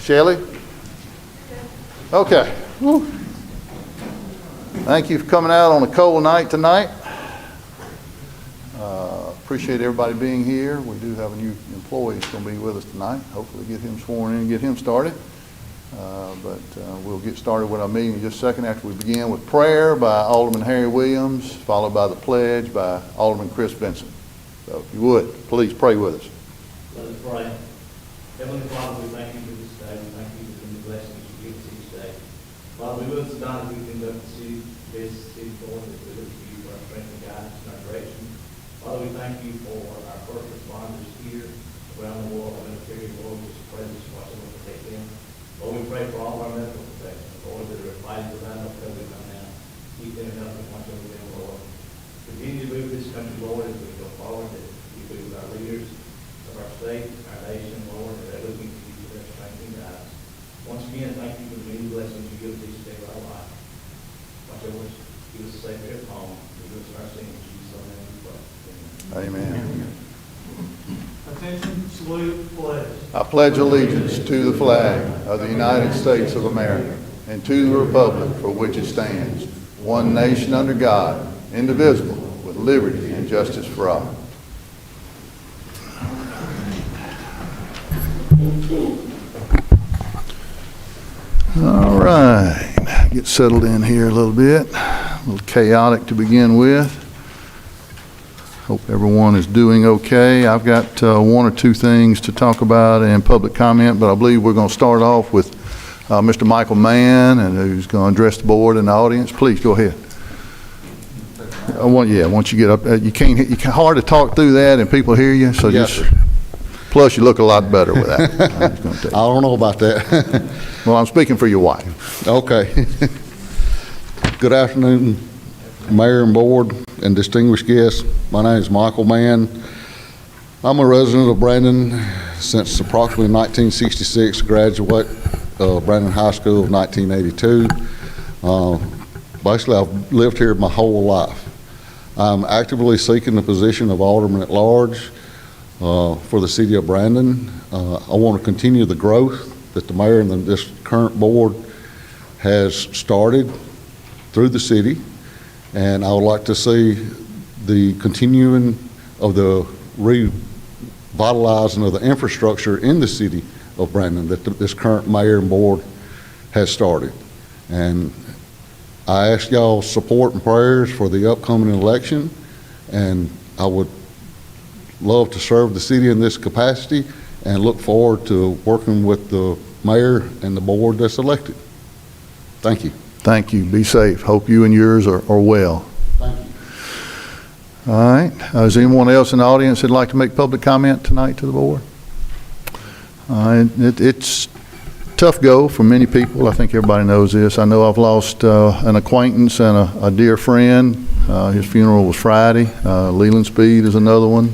Shelley? Okay. Thank you for coming out on a cold night tonight. Appreciate everybody being here. We do have a new employee that's going to be with us tonight. Hopefully get him sworn in and get him started. But we'll get started with our meeting in just a second after we begin with prayer by Alderman Harry Williams, followed by the pledge by Alderman Chris Benson. So if you would, please pray with us. Let us pray. Heavenly Father, we thank you for this day. We thank you for the blessings you give us each day. Father, we look to God as we conduct the city board, that we look to you for our strength and guidance and our direction. Father, we thank you for our first responders here around the world, our military, Lord, just pray that you watch them and protect them. Lord, we pray for all of our medical professionals, Lord, that are fighting to line up COVID right now. Keep them in health and watch over them, Lord. Continue to move this country, Lord, as we go forward, that you be with our leaders of our state, our nation, Lord, that they're looking to you for their strength and guidance. Once again, thank you for the many blessings you give us each day of our life. Watch over us, give us a safe trip home, give us our sins, in Jesus' name we pray. Amen. Attention, salute, pledge. I pledge allegiance to the flag of the United States of America and to the republic for which it stands, one nation under God, indivisible, with liberty and justice for all. All right, get settled in here a little bit. A little chaotic to begin with. Hope everyone is doing okay. I've got one or two things to talk about in public comment, but I believe we're going to start off with Mr. Michael Mann, and who's going to address the board and the audience. Please go ahead. Once you get up, you can't hard to talk through that and people hear you. So yes, just, plus you look a lot better with that. I don't know about that. Well, I'm speaking for your wife. Okay. Good afternoon, Mayor and Board and distinguished guests. My name is Michael Mann. I'm a resident of Brandon since approximately 1966, graduate of Brandon High School of 1982. Basically, I've lived here my whole life. I'm actively seeking the position of Alderman at Large for the city of Brandon. I want to continue the growth that the mayor and this current board has started through the city, and I would like to see the continuing of the revitalizing of the infrastructure in the city of Brandon that this current mayor and board has started. And I ask y'all's support and prayers for the upcoming election, and I would love to serve the city in this capacity and look forward to working with the mayor and the board that's elected. Thank you. Thank you. Be safe. Hope you and yours are well. Thank you. All right. Is anyone else in the audience that'd like to make public comment tonight to the board? It's tough go for many people. I think everybody knows this. I know I've lost an acquaintance and a dear friend. His funeral was Friday. Leland Speed is another one.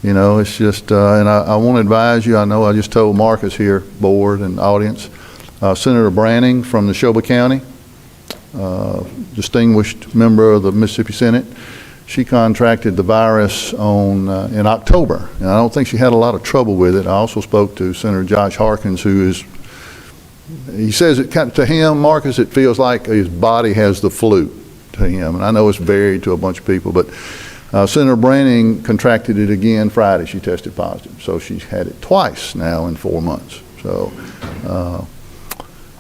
You know, it's just, and I want to advise you, I know I just told Marcus here, board and audience, Senator Branning from Neshoba County, distinguished member of the Mississippi Senate, she contracted the virus in October, and I don't think she had a lot of trouble with it. I also spoke to Senator Josh Harkins, who is, he says it to him, Marcus, it feels like his body has the flu to him, and I know it's varied to a bunch of people, but Senator Branning contracted it again Friday. She tested positive, so she's had it twice now in 4 months. So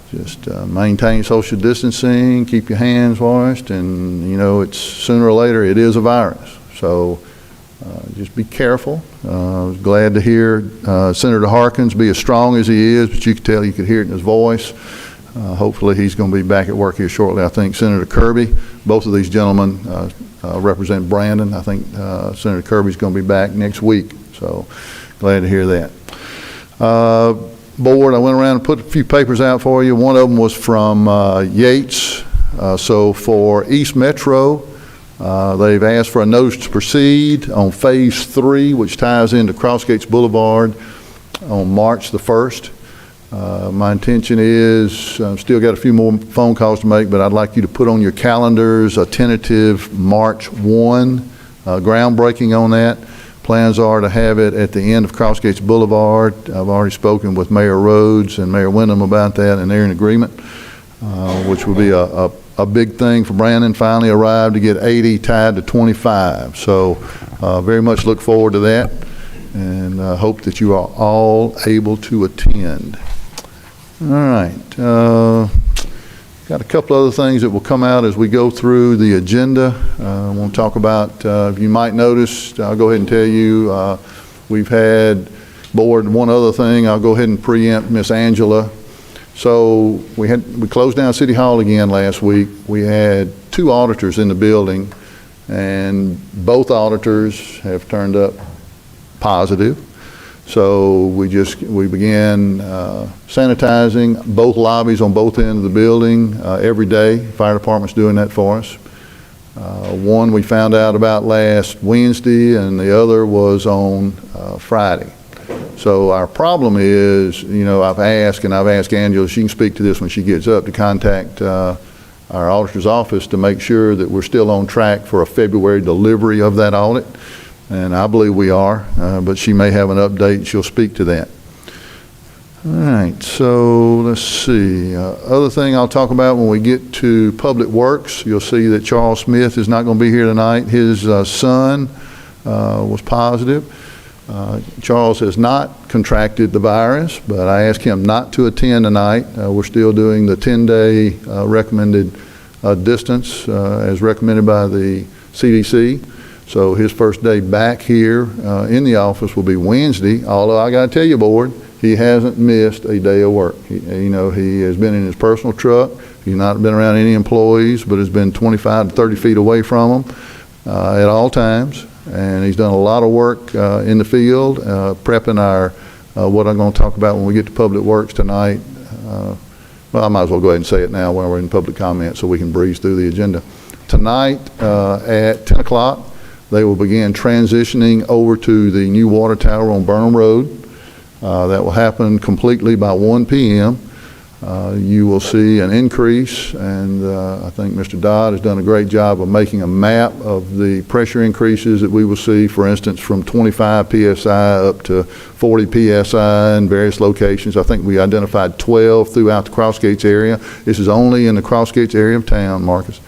just maintain social distancing, keep your hands washed, and you know, it's sooner or later it is a virus. So just be careful. I was glad to hear Senator Harkins be as strong as he is, but you could tell, you could hear it in his voice. Hopefully he's going to be back at work here shortly. I think Senator Kirby, both of these gentlemen represent Brandon. I think Senator Kirby's going to be back next week. So glad to hear that. Board, I went around and put a few papers out for you. One of them was from Yates. So for East Metro, they've asked for a notice to proceed on phase 3, which ties into Crossgates Boulevard on March the 1st. My intention is, I've still got a few more phone calls to make, but I'd like you to put on your calendars a tentative March 1 groundbreaking on that. Plans are to have it at the end of Crossgates Boulevard. I've already spoken with Mayor Rhodes and Mayor Wyndham about that, and they're in agreement, which will be a big thing for Brandon. Finally arrived to get 80 tied to 25. So very much look forward to that, and hope that you are all able to attend. All right. Got a couple other things that will come out as we go through the agenda. I want to talk about, you might notice, I'll go ahead and tell you, we've had board, one other thing, I'll go ahead and preempt Miss Angela. So we closed down City Hall again last week. We had 2 auditors in the building, and both auditors have turned up positive. So we began sanitizing both lobbies on both ends of the building every day. Fire department's doing that for us. One we found out about last Wednesday, and the other was on Friday. So our problem is, you know, I've asked Angela, she can speak to this when she gets up, to contact our auditor's office to make sure that we're still on track for a February delivery of that audit. And I believe we are, but she may have an update. She'll speak to that. All right, so let's see. Other thing I'll talk about when we get to Public Works, you'll see that Charles Smith is not going to be here tonight. His son was positive. Charles has not contracted the virus, but I asked him not to attend tonight. We're still doing the 10-day recommended distance as recommended by the CDC. So his first day back here in the office will be Wednesday, although I got to tell you, board, he hasn't missed a day of work. He has been in his personal truck. He's not been around any employees, but has been 25 to 30 feet away from them at all times. And he's done a lot of work in the field, prepping our, what I'm going to talk about when we get to Public Works tonight. Well, I might as well go ahead and say it now while we're in public comment so we can breeze through the agenda. Tonight at 10 o'clock, they will begin transitioning over to the new water tower on Burnham Road. That will happen completely by 1 p.m. You will see an increase, and I think Mr. Dodd has done a great job of making a map of the pressure increases that we will see, for instance, from 25 PSI up to 40 PSI in various locations. I think we identified 12 throughout the Crossgates area. This is only in the Crossgates area of town, Marcus.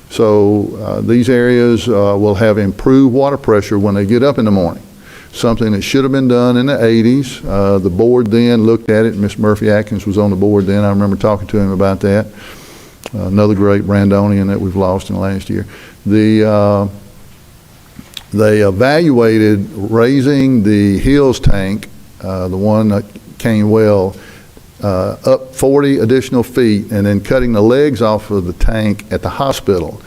So these areas will have improved water pressure when they get up in the morning, something that should have been done in the 80s. The board then looked at it. Miss Murphy Atkins was on the board then. I remember talking to him about that. Another great Brandonian that we've lost in the last year. They evaluated raising the Hills tank, the one that came well, up 40 additional feet, and then cutting the legs off of the tank at the hospital.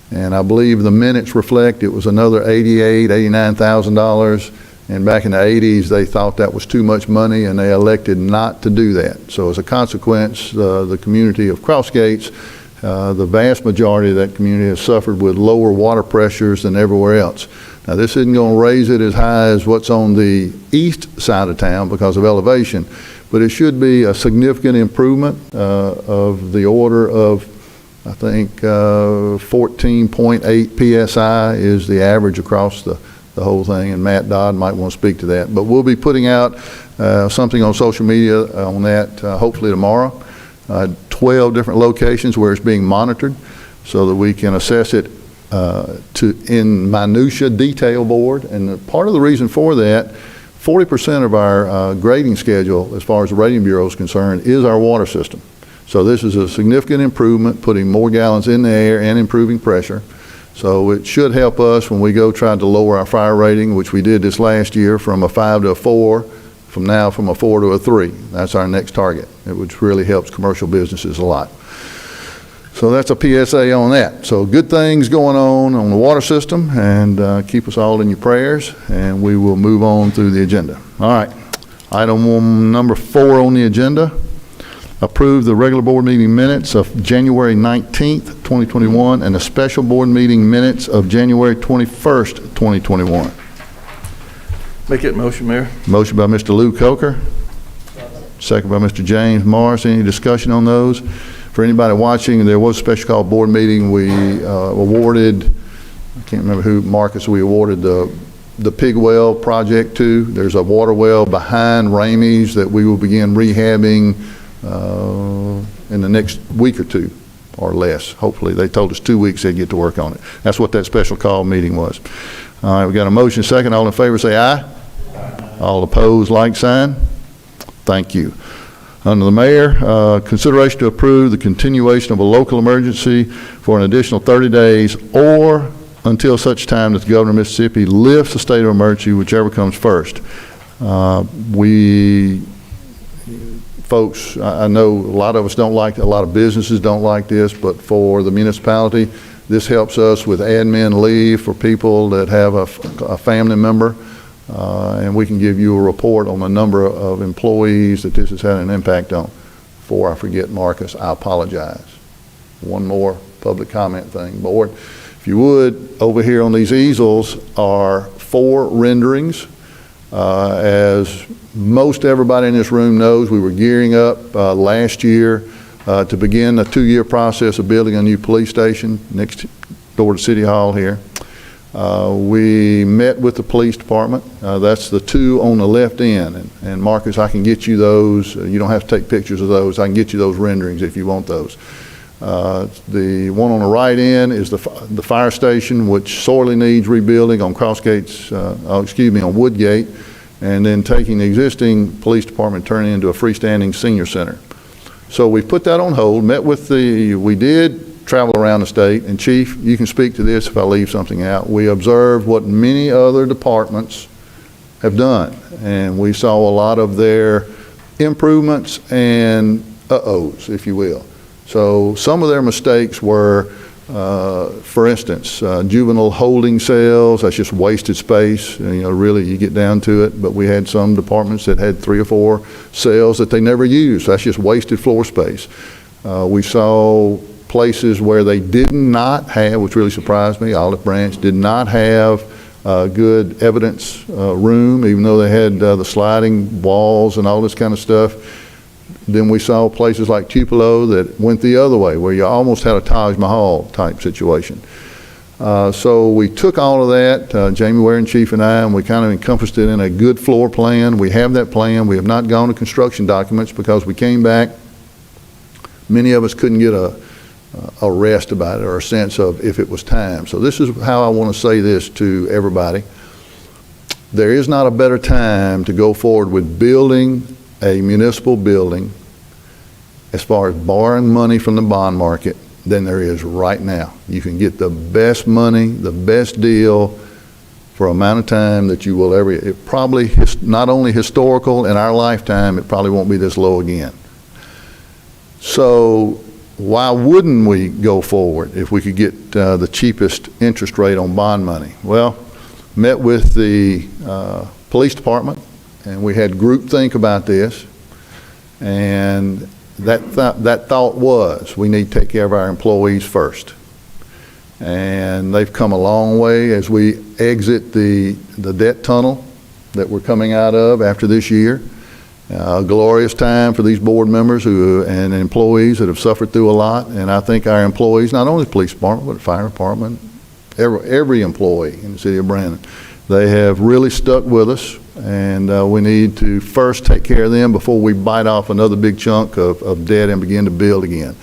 And I believe the minutes reflect it was another $89,000. And back in the 80s, they thought that was too much money, and they elected not to do that. So as a consequence, the community of Crossgates, the vast majority of that community has suffered with lower water pressures than everywhere else. Now, this isn't going to raise it as high as what's on the east side of town because of elevation, but it should be a significant improvement of the order of, I think, 14.8 PSI is the average across the whole thing, and Matt Dodd might want to speak to that. But we'll be putting out something on social media on that hopefully tomorrow. 12 different locations where it's being monitored so that we can assess it in minutia detail, board. And part of the reason for that, 40% of our grading schedule, as far as the rating bureau is concerned, is our water system. So this is a significant improvement, putting more gallons in the air and improving pressure. So it should help us when we go try to lower our fire rating, which we did this last year from a 5 to a 4, from a 4 to a 3. That's our next target, which really helps commercial businesses a lot. So that's a PSA on that. So good things going on the water system, and keep us all in your prayers, and we will move on through the agenda. All right, item number 4 on the agenda. Approve the regular board meeting minutes of January 19th, 2021, and the special board meeting minutes of January 21st, 2021. Make that motion, Mayor. Motion by Mr. Lou Coker. Second by Mr. James Morris. Any discussion on those? For anybody watching, there was a special call board meeting. We awarded, I can't remember who, Marcus, we awarded the the pig well project too. There's a water well behind Ramey's that we will begin rehabbing in the next week or two or less. Hopefully, they told us 2 weeks they'd get to work on it. That's what that special call meeting was. All right, we got a motion second. All in favor say aye. All opposed, like sign. Thank you. Under the mayor, consideration to approve the continuation of a local emergency for an additional 30 days or until such time that the governor of Mississippi lifts the state of emergency, whichever comes first. Folks, I know a lot of us don't like, a lot of businesses don't like this, but for the municipality, this helps us with admin leave for people that have a family member, and we can give you a report on the number of employees that this has had an impact on. Before I forget, Marcus, I apologize. One more public comment thing. Board, if you would, over here on these easels are 4 renderings. As most everybody in this room knows, we were gearing up last year to begin a 2-year process of building a new police station next door to City Hall here. We met with the police department. That's the 2 on the left end. And Marcus, I can get you those. You don't have to take pictures of those. I can get you those renderings if you want those. The one on the right end is the fire station, which sorely needs rebuilding on on Woodgate, and then taking the existing police department, turning it into a freestanding senior center. So we put that on hold, we did travel around the state, and Chief, you can speak to this if I leave something out. We observed what many other departments have done, and we saw a lot of their improvements and uh-ohs, if you will. So some of their mistakes were, for instance, juvenile holding cells. That's just wasted space. Really, you get down to it. But we had some departments that had 3 or 4 cells that they never used. That's just wasted floor space. We saw places where they did not have, which really surprised me, Olive Branch did not have a good evidence room, even though they had the sliding walls and all this kind of stuff. Then we saw places like Tupelo that went the other way, where you almost had a Taj Mahal type situation. So we took all of that, Jamie Waring, Chief, and I, and we kind of encompassed it in a good floor plan. We have that plan. We have not gone to construction documents because we came back. Many of us couldn't get a rest about it or a sense of if it was time. So this is how I want to say this to everybody. There is not a better time to go forward with building a municipal building as far as borrowing money from the bond market than there is right now. You can get the best money, the best deal for amount of time that you will ever. It probably not only historical in our lifetime, it probably won't be this low again. So why wouldn't we go forward if we could get the cheapest interest rate on bond money? Well, met with the police department, and we had group think about this, and that thought was we need to take care of our employees first. And they've come a long way as we exit the debt tunnel that we're coming out of after this year. A glorious time for these board members and employees that have suffered through a lot. And I think our employees, not only the police department, but the fire department, every employee in the city of Brandon, they have really stuck with us, and we need to first take care of them before we bite off another big chunk of debt and begin to build again.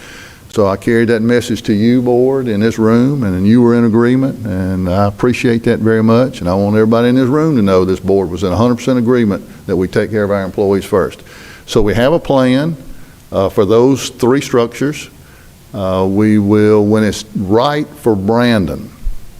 So I carried that message to you, board, in this room, and you were in agreement, and I appreciate that very much. And I want everybody in this room to know this board was in 100% agreement that we take care of our employees first. So we have a plan for those 3 structures. We will, when it's right for Brandon,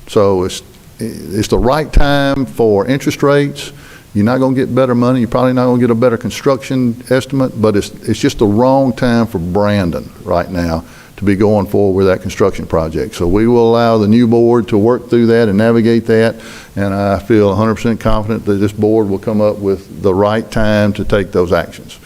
so it's the right time for interest rates. You're not going to get better money. You're probably not going to get a better construction estimate, but it's just the wrong time for Brandon right now to be going forward with that construction project. So we will allow the new board to work through that and navigate that, and I feel 100% confident that this board will come up with the right time to take those actions.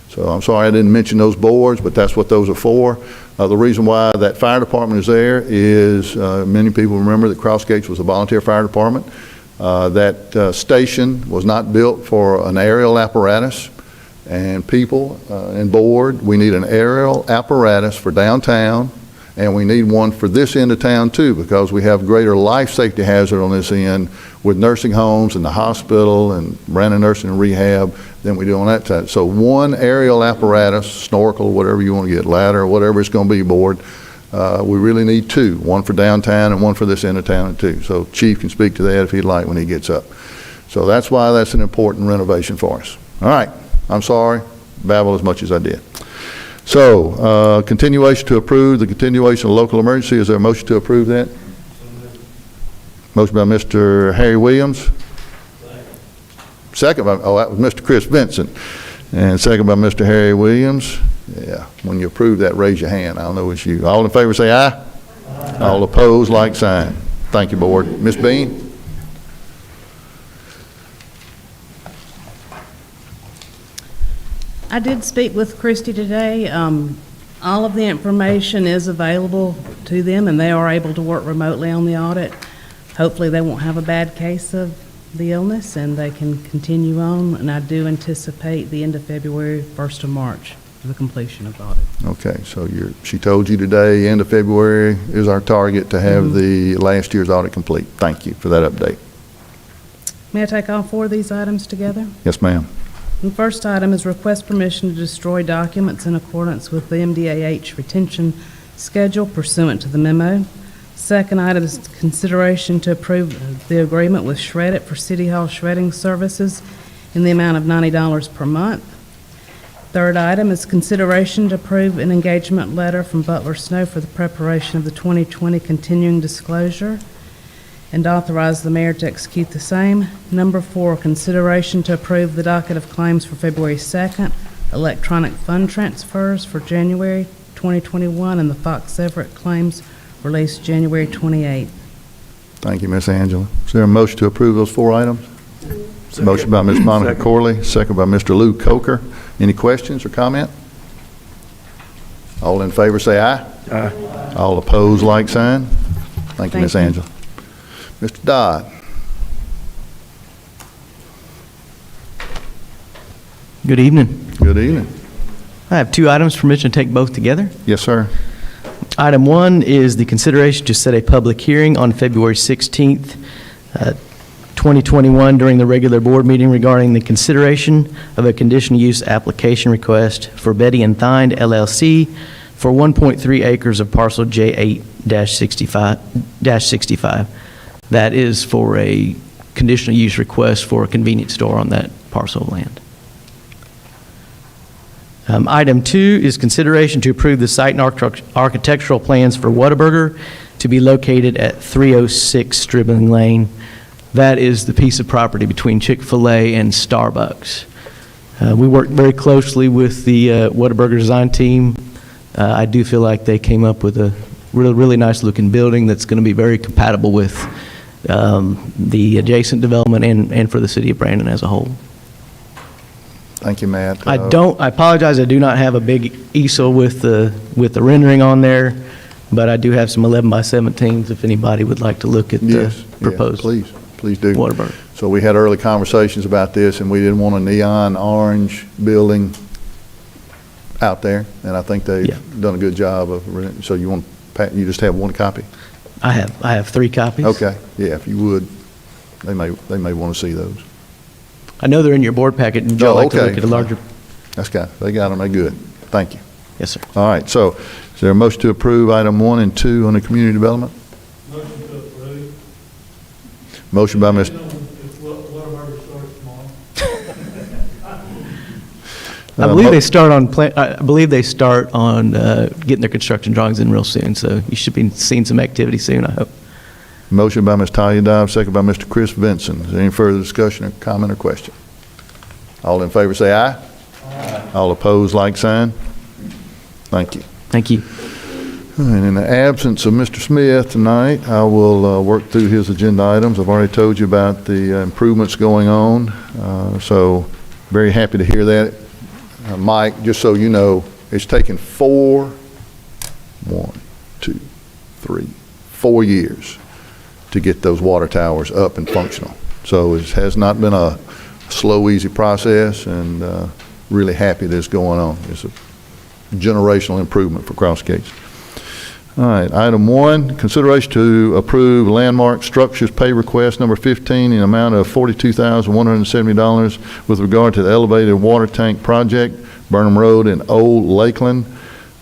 So I'm sorry I didn't mention those boards, but that's what those are for. The reason why that fire department is there is many people remember that Cross Gates was a volunteer fire department. That station was not built for an aerial apparatus, and people and board, we need an aerial apparatus for downtown And we need one for this end of town too, because we have greater life safety hazard on this end with nursing homes and the hospital and Brandon Nursing and Rehab than we do on that side. So one aerial apparatus, snorkel, whatever you want to get, ladder, whatever it's going to be, board, we really need two, one for downtown and one for this end of town too. So Chief can speak to that if he'd like when he gets up. So that's why that's an important renovation for us. All right, I'm sorry, babble as much as I did. So, continuation to approve the continuation of local emergency. Is there a motion to approve that? Motion by Mr. Harry Williams. Second by, that was Mr. Chris Vincent. And second by Mr. Harry Williams. Yeah, when you approve that, raise your hand. I don't know it's you. All in favor say aye. Aye. All opposed, like sign. Thank you, board. Ms. Bean? I did speak with Christy today. All of the information is available to them, and they are able to work remotely on the audit. Hopefully, they won't have a bad case of the illness, and they can continue on. And I do anticipate the end of February, 1st of March, for the completion of the audit. Okay, so she told you today, end of February is our target to have the last year's audit complete. Thank you for that update. May I take all four of these items together? Yes, ma'am. The first item is request permission to destroy documents in accordance with the MDAH retention schedule pursuant to the memo. Second item is consideration to approve the agreement with Shred It for City Hall shredding services in the amount of $90 per month. Third item is consideration to approve an engagement letter from Butler Snow for the preparation of the 2020 continuing disclosure and authorize the mayor to execute the same. Number 4, consideration to approve the docket of claims for February 2nd, electronic fund transfers for January 2021, and the Fox Everett claims released January 28th. Thank you, Ms. Angela. Is there a motion to approve those 4 items? Second. Motion by Ms. Monica Second. Corley, second by Mr. Lou Coker. Any questions or comment? All in favor say aye. Aye. All opposed, like sign. Thank you, Ms. Thank you. Angela. Mr. Dodd. Good evening. Good evening. I have 2 items, permission to take both together. Yes, sir. Item 1 is the consideration to set a public hearing on February 16th, 2021 during the regular board meeting regarding the consideration of a conditional use application request for Betty and Thind LLC for 1.3 acres of parcel J8-65. That is for a conditional use request for a convenience store on that parcel of land. Item 2 is consideration to approve the site and architectural plans for Whataburger to be located at 306 Stribling Lane. That is the piece of property between Chick-fil-A and Starbucks. We worked very closely with the Whataburger design team. I do feel like they came up with a really nice looking building that's going to be very compatible with the adjacent development and for the city of Brandon as a whole. Thank you, Matt. I apologize, I do not have a big easel with the rendering on there, but I do have some 11 by 17s if anybody would like to look at the Yes, proposed please do. Whataburger. So we had early conversations about this, and we didn't want a neon orange building out there, and I think they've Yeah. done a good job of, so you just have 1 copy? I have 3 copies. Okay, yeah, if you would, they may want to see those. I know they're in your board packet, and would y'all like to okay. look at a larger? They got them, they're good. Thank you. Yes, sir. All right, so is there a motion to approve item 1 and 2 on the community development? Motion to approve. Motion by Mr. If Whataburger starts tomorrow. I believe they start on getting their construction drawings in real soon, so you should be seeing some activity soon, I hope. Motion by Ms. Talia Dobbs, second by Mr. Chris Vincent. Is there any further discussion or comment or question? All in favor say aye. Aye. All opposed, like sign. Thank you. Thank you. And in the absence of Mr. Smith tonight, I will work through his agenda items. I've already told you about the improvements going on, so very happy to hear that. Mike, just so you know, it's taken 4 years to get those water towers up and functional. So it has not been a slow, easy process, and really happy that it's going on. It's a generational improvement for Cross Gates. All right, item 1, consideration to approve Landmark Structures pay request number 15 in the amount of $42,170 with regard to the elevated water tank project, Burnham Road in Old Lakeland.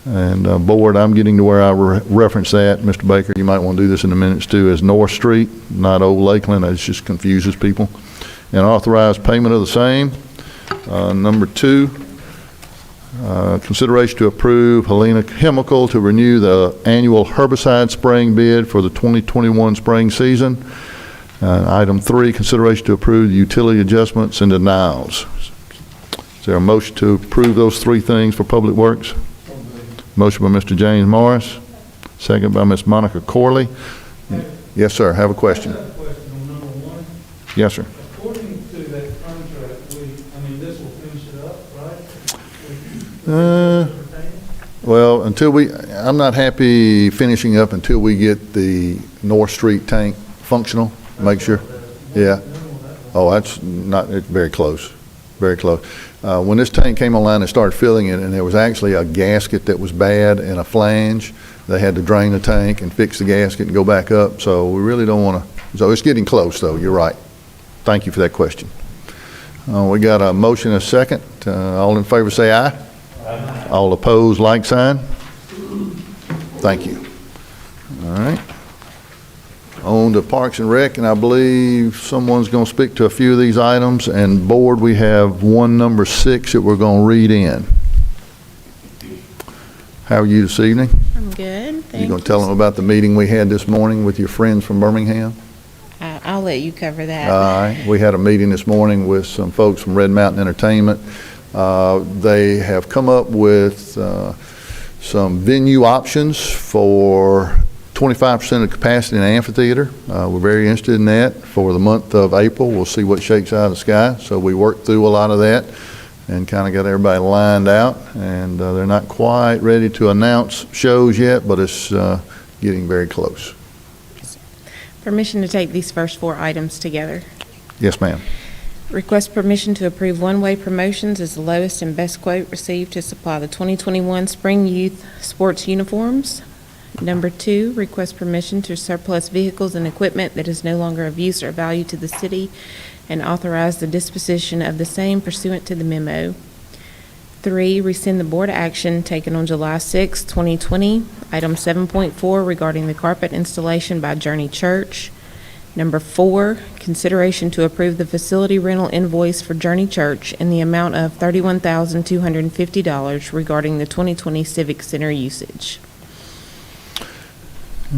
And Board, I'm getting to where I reference that. Mr. Baker, you might want to do this in the minutes too, as North Street, not Old Lakeland. It just confuses people. And authorize payment of the same. Number 2, consideration to approve Helena Chemical to renew the annual herbicide spraying bid for the 2021 spraying season. Item 3, consideration to approve the utility adjustments and denials. Is there a motion to approve those 3 things for Public Works? Motion by Mr. James Morris, second by Ms. Monica Corley. Yes, sir. Have a question. I have a question on number 1. Yes, sir. According to that contract, this will finish it up, right? Well, I'm not happy finishing up until we get the North Street tank functional, make sure. Yeah. Oh, it's very close, very close. When this tank came online, they started filling it, and there was actually a gasket that was bad and a flange. They had to drain the tank and fix the gasket and go back up, so we really don't want to, so it's getting close, though, you're right. Thank you for that question. We got a motion and a second. All in favor say aye. Aye. All opposed, like sign. Thank you. All right. On to Parks and Rec, and I believe someone's going to speak to a few of these items. And Board, we have one number 6 that we're going to read in. How are you this evening? I'm good, thank you. You going to tell them about the meeting we had this morning with your friends from Birmingham? I'll let you cover that. All right. We had a meeting this morning with some folks from Red Mountain Entertainment. They have come up with some venue options for 25% of capacity in the amphitheater. We're very interested in that for the month of April. We'll see what shakes out of the sky. So we worked through a lot of that and kind of got everybody lined out. And they're not quite ready to announce shows yet, but it's getting very close. Permission to take these first 4 items together. Yes, ma'am. Request permission to approve One-Way Promotions as the lowest and best quote received to supply the 2021 Spring Youth Sports Uniforms. Number 2, request permission to surplus vehicles and equipment that is no longer of use or value to the city and authorize the disposition of the same pursuant to the memo. 3, rescind the board action taken on July 6, 2020, item 7.4 regarding the carpet installation by Journey Church. Number 4, consideration to approve the facility rental invoice for Journey Church in the amount of $31,250 regarding the 2020 Civic Center usage.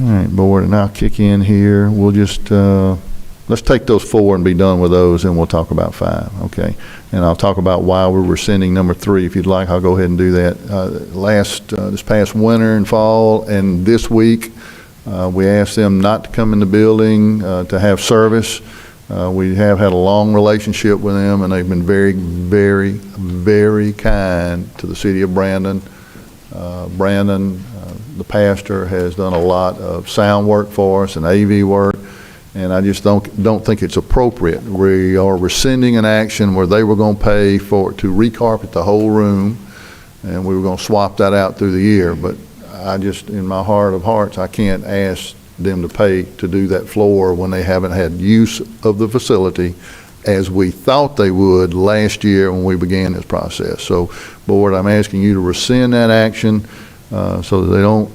All right, Board, and I'll kick in here. We'll just, let's take those 4 and be done with those, and we'll talk about 5, okay? And I'll talk about why we're rescinding number 3. If you'd like, I'll go ahead and do that. This past winter and fall and this week, we asked them not to come in the building to have service. We have had a long relationship with them, and they've been very, very, very kind to the city of Brandon. Brandon, the pastor, has done a lot of sound work for us and AV work, and I just don't think it's appropriate. We are rescinding an action where they were going to pay to recarpet the whole room, and we were going to swap that out through the year. But I just, in my heart of hearts, I can't ask them to pay to do that floor when they haven't had use of the facility as we thought they would last year when we began this process. So, Board, I'm asking you to rescind that action so that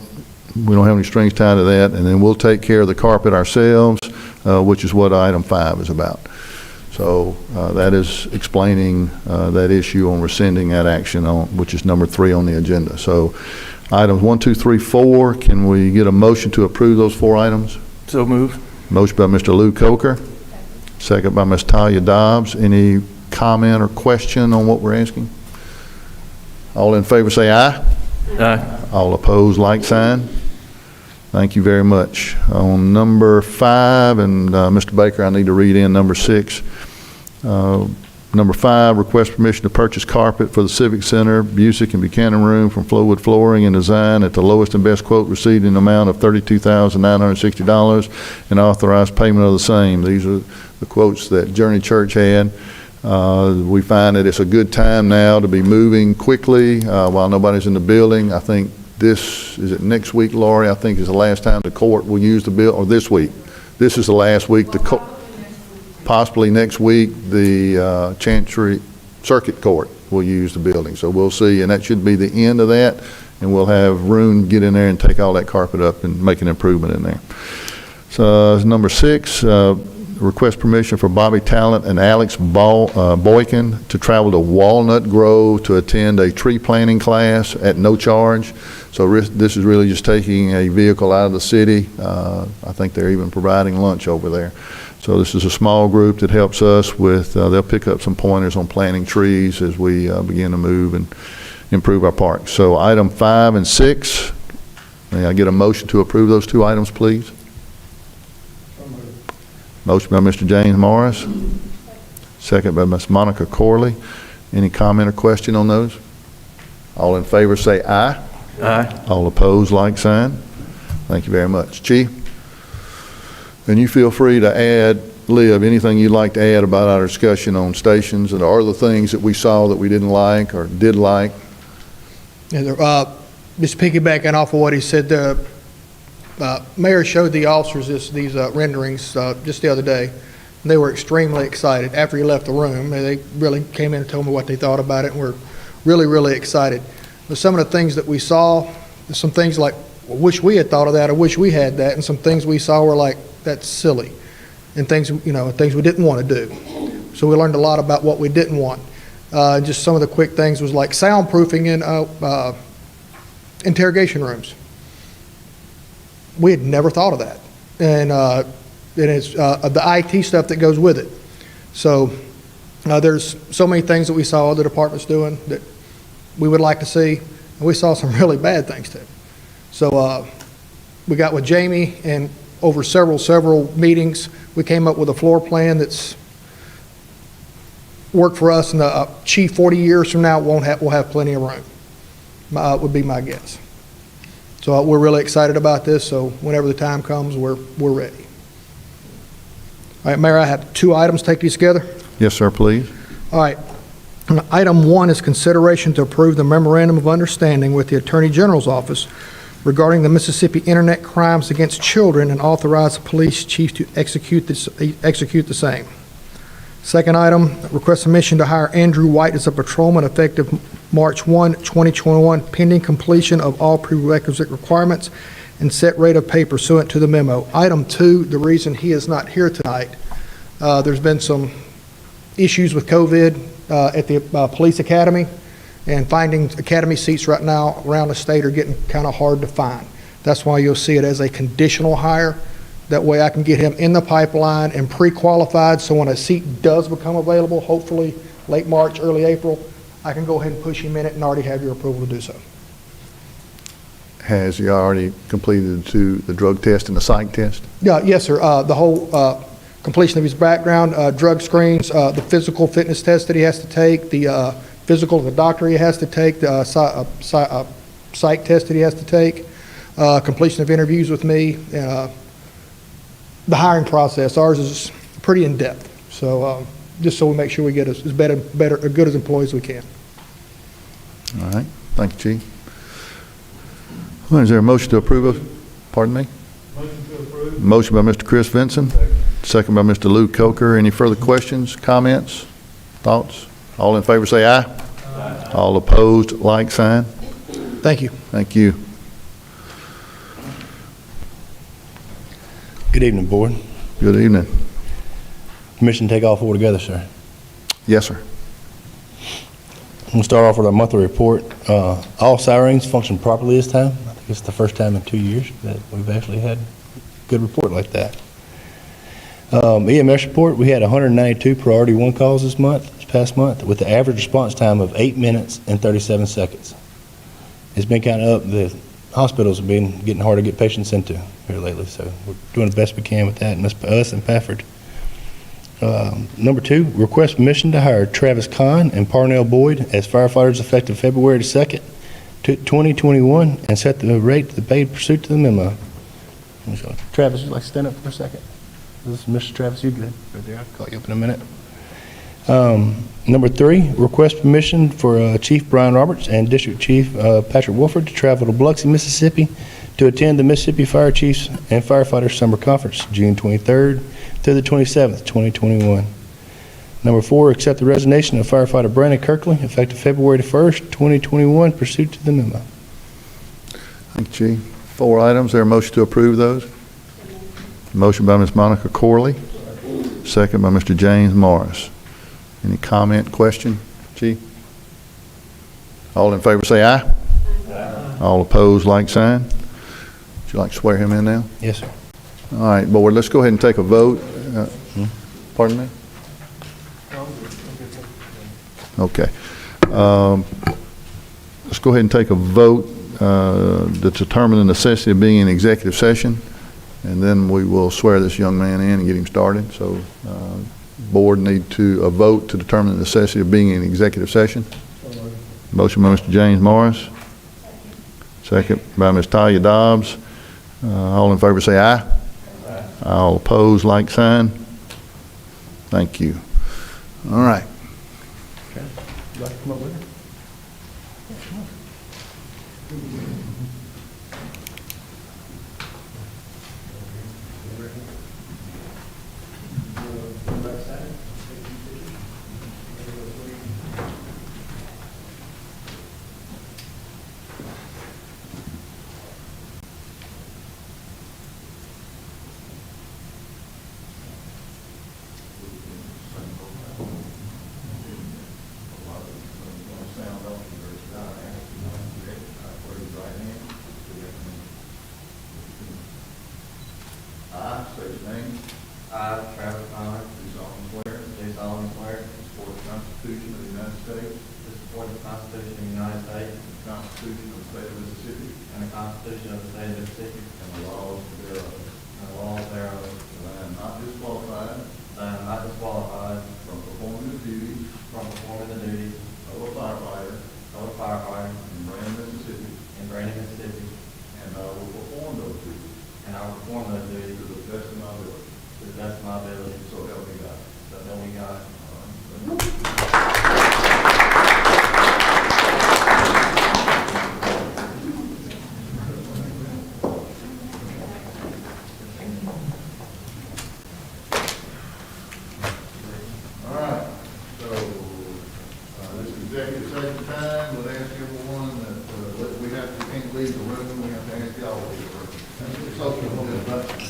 we don't have any strings tied to that, and then we'll take care of the carpet ourselves, which is what item 5 is about. So that is explaining that issue on rescinding that action, which is number 3 on the agenda. So items 1, 2, 3, 4, can we get a motion to approve those 4 items? So moved. Motion by Mr. Lou Coker, second by Ms. Talia Dobbs. Any comment or question on what we're asking? All in favor say aye. Aye. All opposed, like sign. Thank you very much. On number 5, and Mr. Baker, I need to read in number 6. Number 5, request permission to purchase carpet for the Civic Center, Busick and Buchanan Room from Flowwood Flooring and Design at the lowest and best quote received in the amount of $32,960 and authorize payment of the same. These are the quotes that Journey Church had. We find that it's a good time now to be moving quickly while nobody's in the building. I think is it next week, Laurie? I think is the last time the court will use the bill, or this week. This is the last week, possibly next week, the Chancery Circuit Court will use the building. So we'll see, and that should be the end of that, and we'll have room, get in there and take all that carpet up and make an improvement in there. So number 6, request permission for Bobby Talent and Alex Boykin to travel to Walnut Grove to attend a tree planting class at no charge. So this is really just taking a vehicle out of the city. I think they're even providing lunch over there. So this is a small group that helps us with, they'll pick up some pointers on planting trees as we begin to move and improve our parks. So item 5 and 6, may I get a motion to approve those 2 items, please? Motion by Mr. James Morris, second by Ms. Monica Corley. Any comment or question on those? All in favor say aye. Aye. All opposed, like sign. Thank you very much. Chief, and you feel free to add, Liv, anything you'd like to add about our discussion on stations and or the things that we saw that we didn't like or did like. Yeah, just piggybacking off of what he said, the mayor showed the officers these renderings just the other day, and they were extremely excited. After he left the room, they really came in and told me what they thought about it, and we're really, really excited. But some of the things that we saw, some things like, I wish we had thought of that, I wish we had that, and some things we saw were like, that's silly, and things, things we didn't want to do. So we learned a lot about what we didn't want. Just some of the quick things was like soundproofing in interrogation rooms. We had never thought of that, and it's the IT stuff that goes with it. So there's so many things that we saw other departments doing that we would like to see, and we saw some really bad things too. So we got with Jamie, and over several meetings, we came up with a floor plan that's worked for us, and the chief 40 years from now will have plenty of room, would be my guess. So we're really excited about this, so whenever the time comes, we're ready. All right, Mayor, I have 2 items to take these together. Yes, sir, please. All right. Item 1 is consideration to approve the memorandum of understanding with the Attorney General's office regarding the Mississippi Internet Crimes Against Children and authorize the police chief to execute the same. Second item, request permission to hire Andrew White as a patrolman effective March 1, 2021, pending completion of all prerequisite requirements and set rate of pay pursuant to the memo. Item 2, the reason he is not here tonight, there's been some issues with COVID at the police academy, and finding academy seats right now around the state are getting kind of hard to find. That's why you'll see it as a conditional hire. That way I can get him in the pipeline and pre-qualified, so when a seat does become available, hopefully late March, early April, I can go ahead and push him in it and already have your approval to do so. Has he already completed the drug test and the psych test? Yeah, yes, sir. The whole completion of his background, drug screens, the physical fitness test that he has to take, the physical of the doctor he has to take, the psych test that he has to take, completion of interviews with me, the hiring process. Ours is pretty in-depth, so just so we make sure we get as good as employees we can. All right, thank you, Chief. Well, is there a motion to approve? Pardon me? Motion to approve. Motion by Mr. Chris Vinson, second by Mr. Lou Coker. Any further questions, comments, thoughts? All in favor say aye. Aye. All opposed, like sign. Thank you. Thank you. Good evening, Board. Good evening. Permission to take all 4 together, sir. Yes, sir. I'm going to start off with our monthly report. All sirens function properly this time. I think it's the first time in 2 years that we've actually had a good report like that. EMS report, we had 192 priority 1 calls this past month, with the average response time of 8 minutes and 37 seconds. It's been kind of up. The hospitals have been getting hard to get patients into here lately, so we're doing the best we can with that, and that's us and Pafford. Number 2, request permission to hire Travis Kahn and Parnell Boyd as firefighters effective February 2nd, 2021, and set the rate to the paid pursuit to the memo. Travis, would you like to stand up for a second? This is Mr. Travis, you good? Right there, I'll call you up in a minute. Number 3, request permission for Chief Brian Roberts and District Chief Patrick Wolford to travel to Biloxi, Mississippi to attend the Mississippi Fire Chiefs and Firefighters Summer Conference, June 23rd through the 27th, 2021. Number 4, accept the resignation of firefighter Brandon Kirkley effective February 1st, 2021, pursuant to the memo. Thank you, Chief. 4 items, there a motion to approve those? Motion by Ms. Monica Corley, second by Mr. James Morris. Any comment, question, Chief? All in favor say aye. Aye. All opposed, like sign. Would you like to swear him in now? Yes, sir. All right, board, let's go ahead and take a vote. Pardon me? Okay. Let's go ahead and take a vote to determine the necessity of being in executive session, and then we will swear this young man in and get him started. So, board need a vote to determine the necessity of being in executive session. Motion by Mr. James Morris, second by Ms. Talia Dobbs. All in favor say aye. Aye. All opposed, like sign. Thank you. All right. You'd like to come up with it? I state your name. I, Travis Connor, Do solemnly swear do solemnly swear to support the Constitution of the United States, to support the Constitution of the United States the Constitution of the State of Mississippi, and the Constitution of the State of Mississippi, and the laws thereof. and the laws thereof, That I am not disqualified that I am not disqualified from performing the duties from performing the duties of a firefighter of a firefighter in Brandon, Mississippi, in Brandon, Mississippi, and I will perform those duties and I will perform those to duties the best of my ability. to the best of my ability, So help me God. so help me God. All right. All right, so, this executive session time, would ask everyone that, we can't leave the room, we have to ask y'all to leave the room. It's okay, but.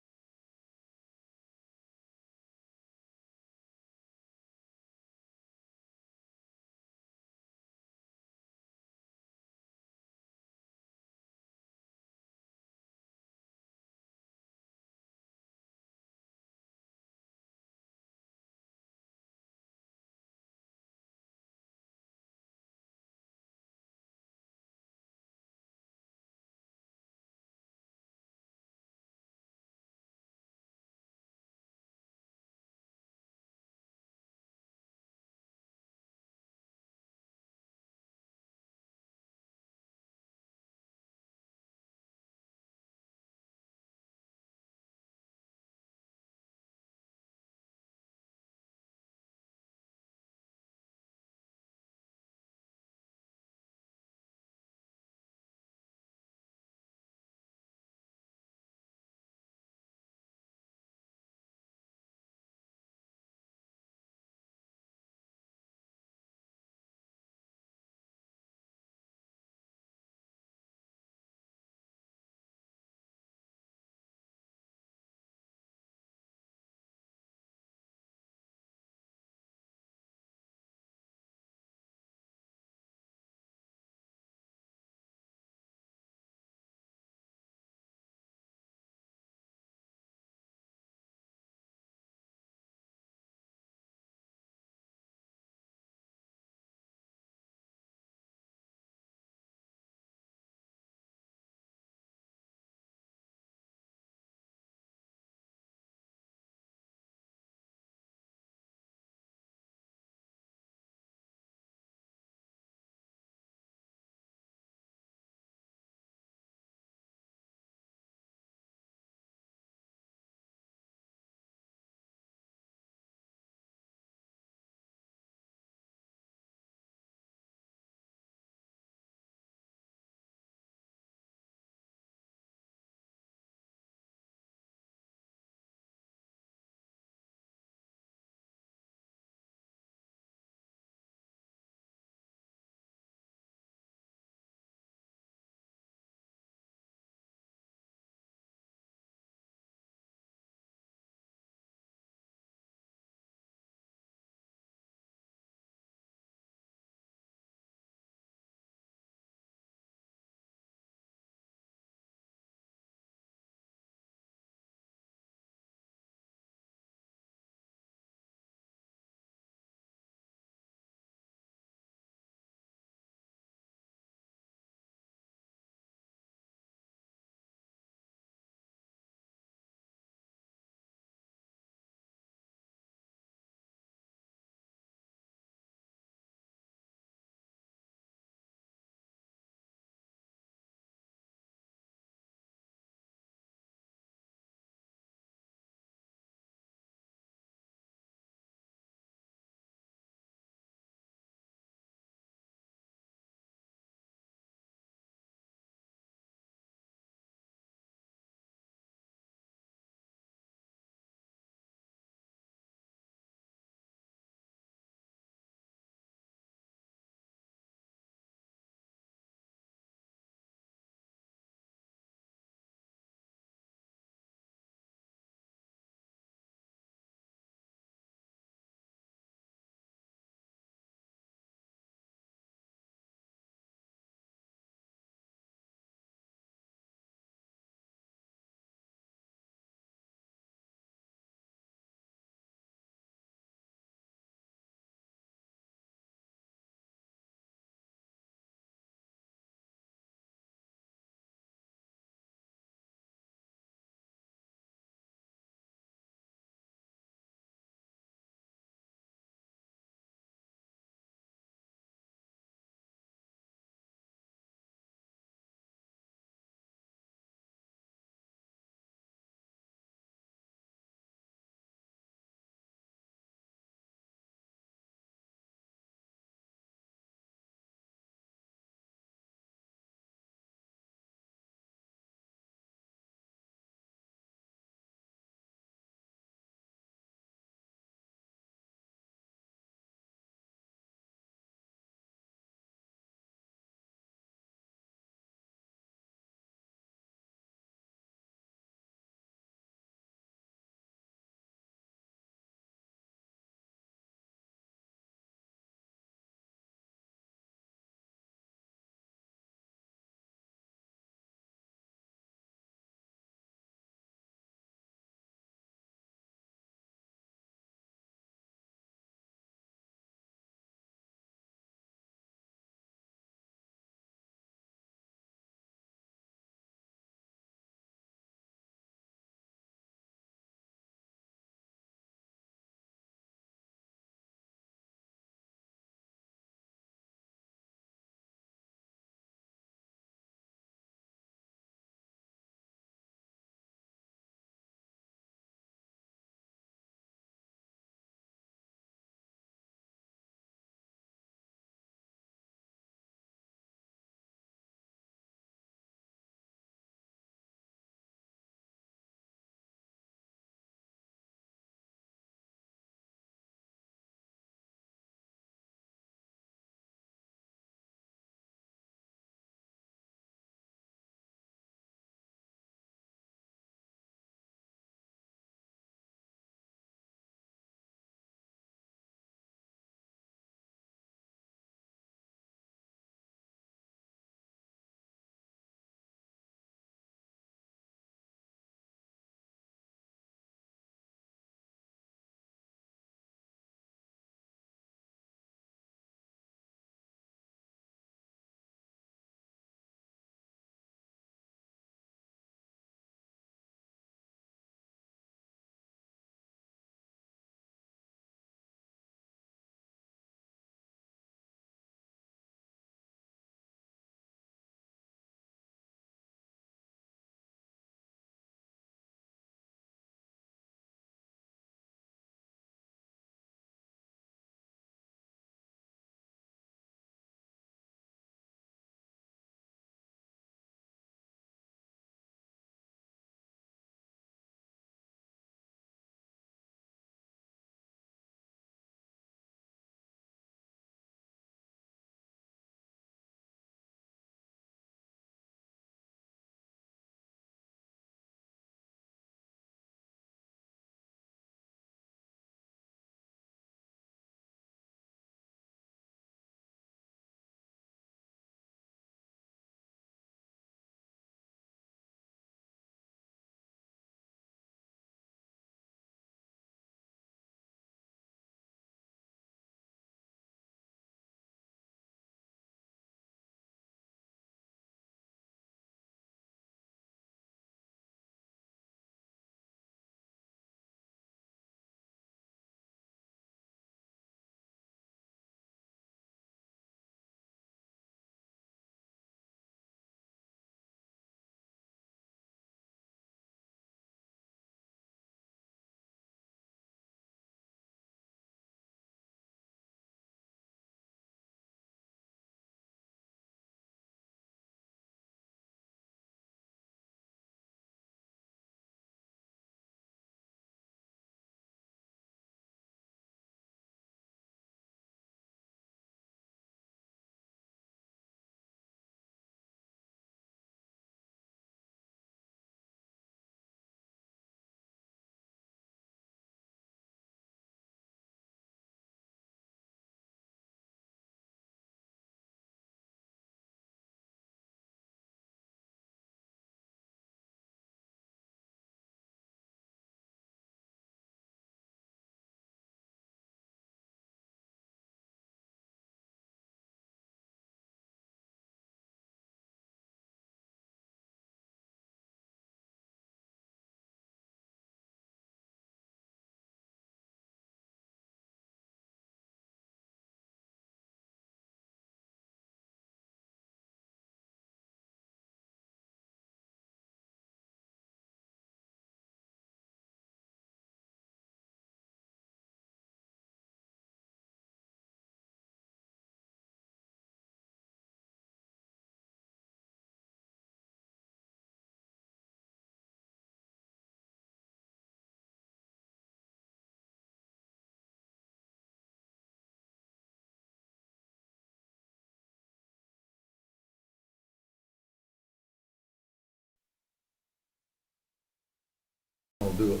do it.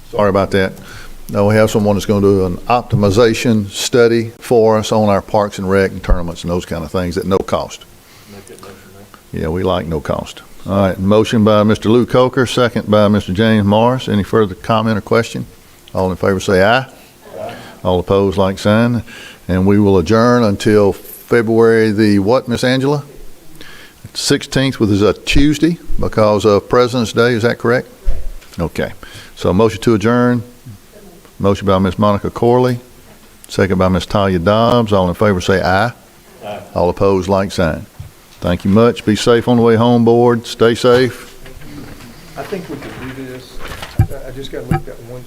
Sorry about that. No, we have someone that's going to do an optimization study for us on our parks and rec and tournaments and those kind of things at no cost. Yeah, we like no cost. All right, motion by Mr. Lou Coker, second by Mr. James Morris. Any further comment or question? All in favor say aye. Aye. All opposed, like sign. And we will adjourn until February the what, Miss Angela? 16th, which is a Tuesday because of President's Day. Is that correct? Okay. So motion to adjourn. Motion by Miss Monica Corley, second by Miss Talia Dobbs. All in favor say aye. Aye. All opposed, like sign. Thank you much. Be safe on the way home, board. Stay safe. I think we can do this. I just got to look at one.